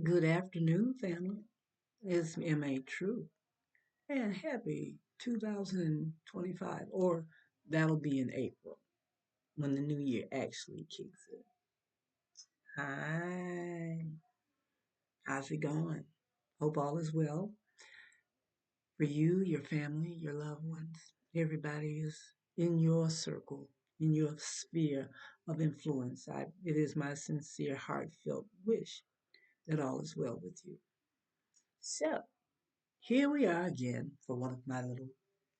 Good afternoon, family. It's M.A. True. And happy 2025, or that'll be in April when the new year actually kicks in. Hi, how's it going? Hope all is well for you, your family, your loved ones. Everybody is in your circle, in your sphere of influence. It is my sincere, heartfelt wish that all is well with you. So, here we are again for one of my little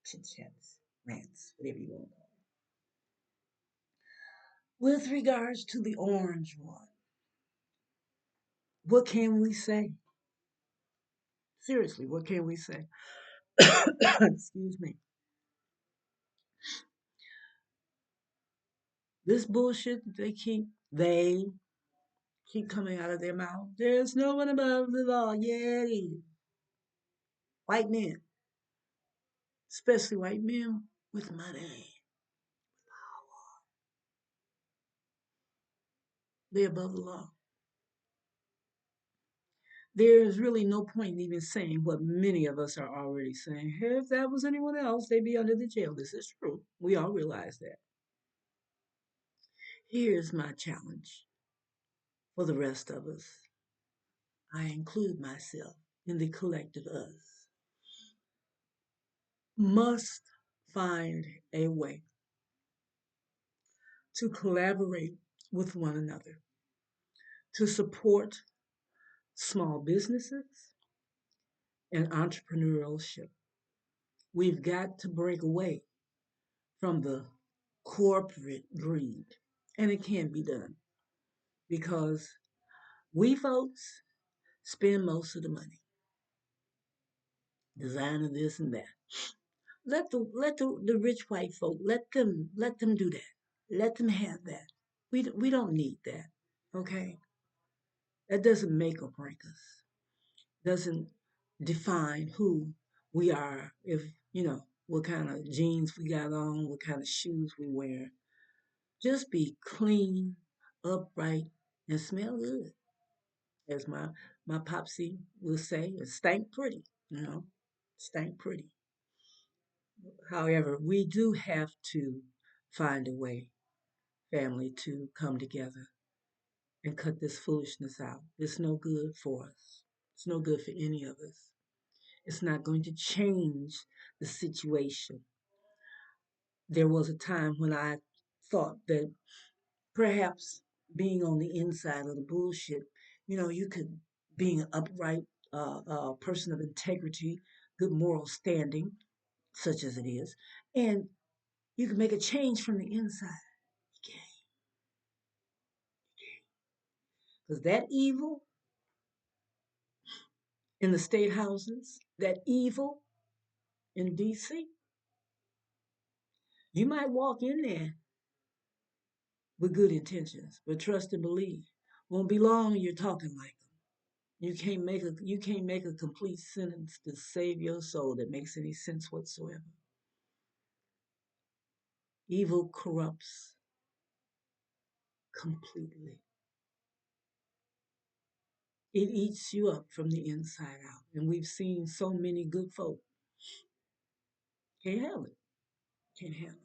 chit chats, rants, whatever you want to call it. With regards to the orange one, what can we say? Seriously, what can we say? Excuse me. This bullshit they keep coming out of their mouth. There's no one above the law. Yeah, it is. White men, especially white men with money, they're above the law. There's really no point in even saying what many of us are already saying. Hey, if that was anyone else, they'd be under the jail. This is true. We all realize that. Here's my challenge for the rest of us. I include myself in the collective us. Must find a way to collaborate with one another, to support small businesses and entrepreneurship. We've got to break away from the corporate greed. And it can be done because we folks spend most of the money designing this and that. Let the rich white folk let them do that. Let them have that. We don't need that. Okay? That doesn't make or break us. Doesn't define who we are if, what kind of jeans we got on, what kind of shoes we wear. Just be clean, upright, and smell good. As my popsy will say, it stank pretty, stank pretty. However, we do have to find a way, family, to come together and cut this foolishness out. It's no good for us. It's no good for any of us. It's not going to change the situation. There was a time when I thought that perhaps being on the inside of the bullshit, you could, being an upright person of integrity, good moral standing, such as it is, and you can make a change from the inside. Because that evil in the state houses, that evil in DC, you might walk in there with good intentions, but trust and believe. Won't be long you're talking like them. You can't make a complete sentence to save your soul that makes any sense whatsoever. Evil corrupts completely. It eats you up from the inside out. And we've seen so many good folk can't handle it. Can't handle it.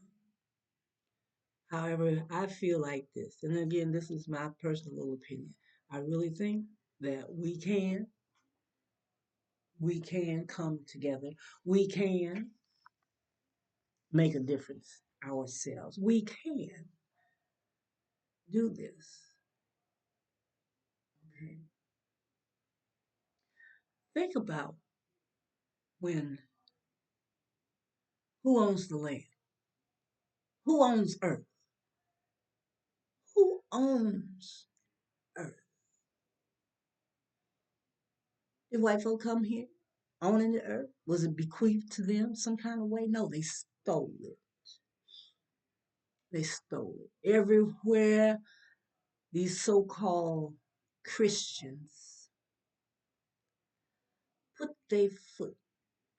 However, I feel like this, and again, this is my personal opinion. I really think that we can come together. We can make a difference ourselves. We can do this. Okay? Think about when who owns the land? Who owns Earth? Who owns Earth? Did white folk come here owning the Earth? Was it bequeathed to them some kind of way? No, they stole it. They stole it. Everywhere these so called Christians put their foot,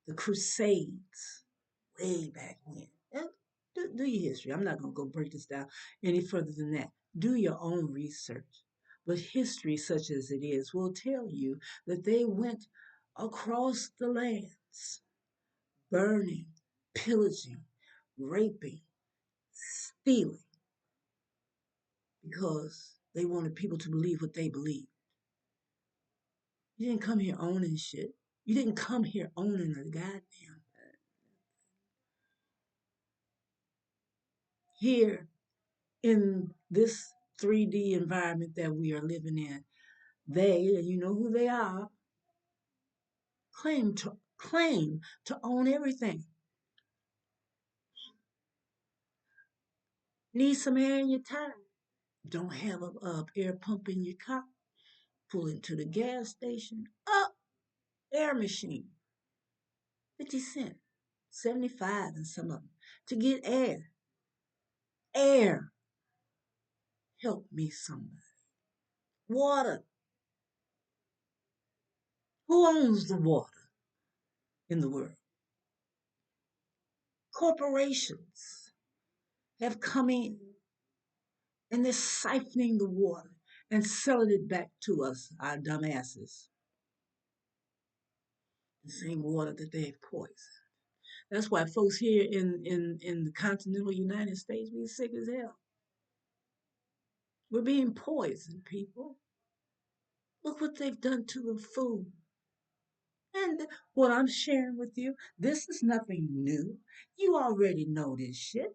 the Crusades, way back when. Do your history. I'm not going to go break this down any further than that. Do your own research. But history, such as it is, will tell you that they went across the lands, burning, pillaging, raping, stealing, because they wanted people to believe what they believed. You didn't come here owning shit. You didn't come here owning a goddamn. Here in this 3D environment that we are living in, they, and you know who they are, claim to own everything. Need some air in your tire? Don't have a air pump in your car? Pull into the gas station. Up, air machine, 50 cents, 75 in some of them to get air. Air, help me somebody. Water, who owns the water in the world? Corporations have come in and they're siphoning the water and selling it back to us, our dumbasses. The same water that they have poisoned. That's why folks here in the continental United States, we sick as hell. We're being poisoned, people. Look what they've done to the food. And what I'm sharing with you, this is nothing new. You already know this shit,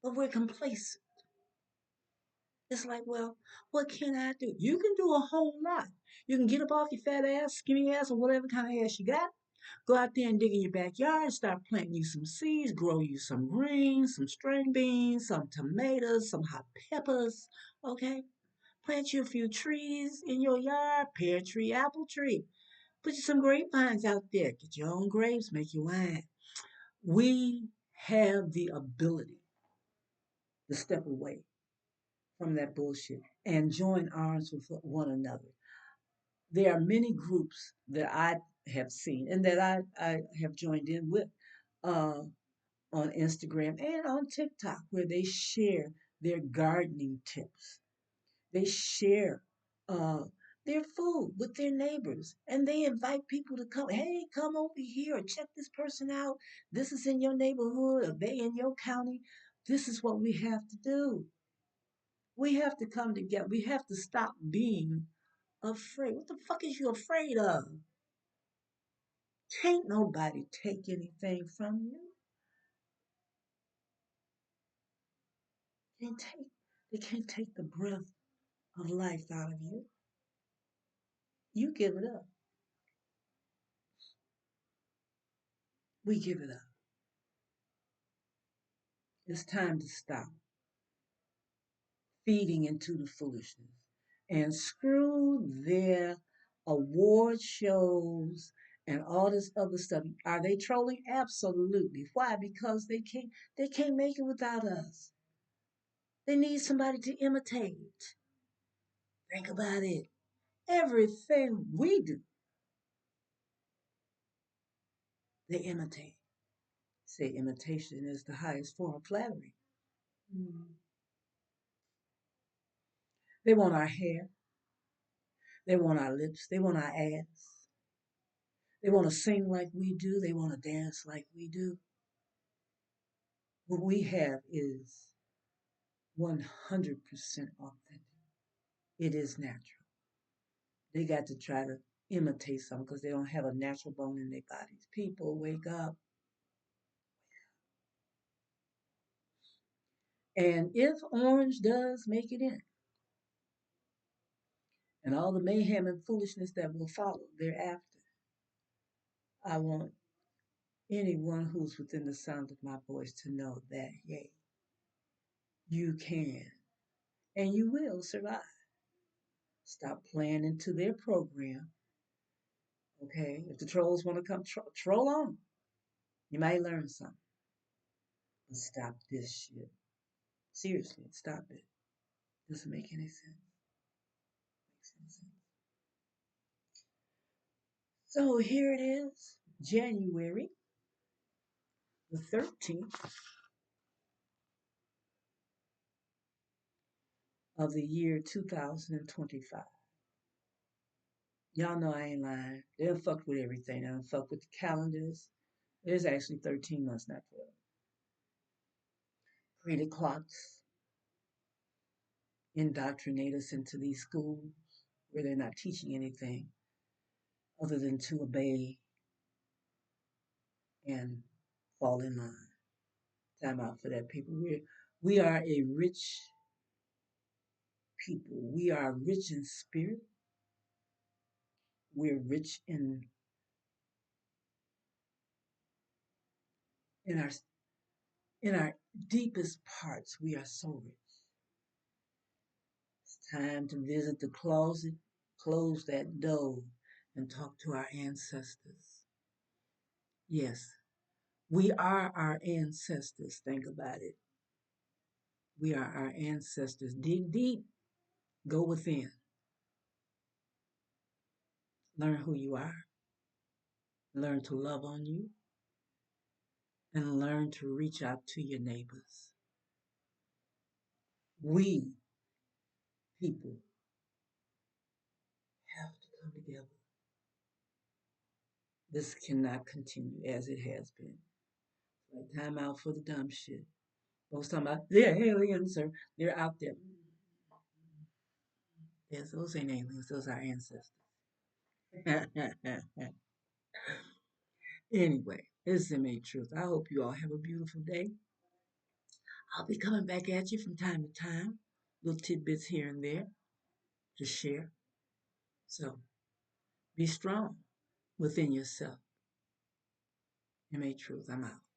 but we're complacent. It's like, well, what can I do? You can do a whole lot. You can get up off your fat ass, skinny ass, or whatever kind of ass you got. Go out there and dig in your backyard, start planting you some seeds, grow you some greens, some string beans, some tomatoes, some hot peppers. Okay? Plant you a few trees in your yard, pear tree, apple tree. Put you some grapevines out there. Get your own grapes, make your wine. We have the ability to step away from that bullshit and join arms with one another. There are many groups that I have seen and that I have joined in with uh, on Instagram and on TikTok where they share their gardening tips. They share uh, their food with their neighbors and they invite people to come. Hey, come over here or check this person out. This is in your neighborhood or they in your county. This is what we have to do. We have to come together. We have to stop being afraid. What the fuck is you afraid of? Can't nobody take anything from you. Can't take they can't take the breath of life out of you. You give it up. We give it up. It's time to stop feeding into the foolishness and screw their award shows and all this other stuff. Are they trolling? Absolutely. Why? Because they can't make it without us. They need somebody to imitate. Think about it. Everything we do, they imitate. Say imitation is the highest form of flattery. Mm. They want our hair. They want our lips. They want our ass. They want to sing like we do. They want to dance like we do. What we have is 100% authentic. It is natural. They got to try to imitate something because they don't have a natural bone in their bodies. People, wake up. And if orange does make it in, and all the mayhem and foolishness that will follow thereafter, I want anyone who's within the sound of my voice to know that, yay, you can and you will survive. Stop playing into their program, okay? If the trolls want to come, troll on. You might learn something. But stop this shit. Seriously, stop it. Doesn't make any sense. Makes any sense. So here it is, January the 13th. of the year 2025. Y'all know I ain't lying. They done fucked with everything. They done fucked with the calendars. There's actually 13 months, not 12. Created clocks, indoctrinate us into these schools where they're not teaching anything other than to obey and fall in line. Time out for that, people. We are a rich people. We are rich in spirit. We're rich in our in our deepest parts. We are so rich. It's time to visit the closet, close that door, and talk to our ancestors. Yes, we are our ancestors. Think about it. We are our ancestors. Dig deep, go within, learn who you are, learn to love on you, and learn to reach out to your neighbors. We, people, have to come together. This cannot continue as it has been. Like time out for the dumb shit. Folks talking about they're aliens or they're out there. Yes, those ain't aliens, those are ancestors. Anyway, this is the main truth. I hope you all have a beautiful day. I'll be coming back at you from time to time, little tidbits here and there to share. So be strong within yourself. MA Truth, I'm out.